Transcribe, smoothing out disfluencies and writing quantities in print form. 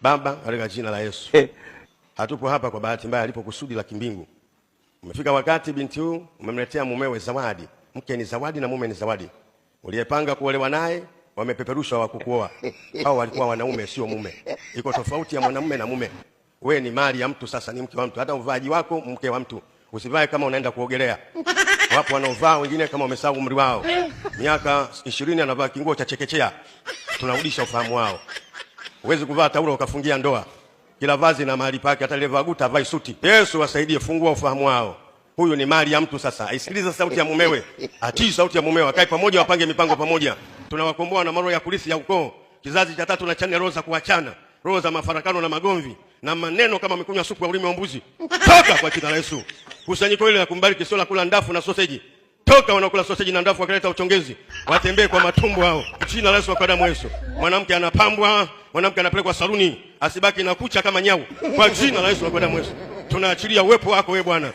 Baba, katika jina la Yesu. Hatupo hapa kwa bahati mbaya, alipo kusudi la kimbingu. Umefika wakati binti huyu umemletea mumewe zawadi. Mke ni zawadi na mume ni zawadi. Uliyepanga kuolewa naye wamepeperusha wa kukuoa. Hao walikuwa wanaume sio mume. Iko tofauti ya mwanamume na mume. Wewe ni mali ya mtu, sasa ni mke wa mtu. Hata uvaaji wako mke wa mtu. Usivae kama unaenda kuogelea. Wapo wanaovaa wengine kama wamesahau umri wao. Miaka 20 anavaa kinguo cha chekechea. Tunarudisha ufahamu wao. Huwezi kuvaa taulo ukafungia ndoa. Kila vazi na mahali pake, hata ile vaguta vai suti. Yesu wasaidie, fungua ufahamu wao. Huyu ni mali ya mtu sasa. Aisikilize sauti ya mumewe. Atii sauti ya mumewe. Akae pamoja, wapange mipango pamoja. Tunawakomboa na maroho ya kulisi ya ukoo. Kizazi cha 3 na cha 4, roho za kuachana, roho za mafarakano na magomvi na maneno kama amekunywa supu ya ulimi wa mbuzi. Toka kwa jina la Yesu. Kusanyiko hili la kumbariki sio la kula ndafu na sausage. Toka wanaokula sausage na ndafu wakaleta uchongezi. Watembee kwa matumbo hao. Jina la Yesu, kwa damu ya Yesu. Mwanamke anapambwa, mwanamke anapelekwa saluni, asibaki na kucha kama nyau. Kwa jina la Yesu, kwa damu ya Yesu. Tunaachilia uwepo wako wewe Bwana.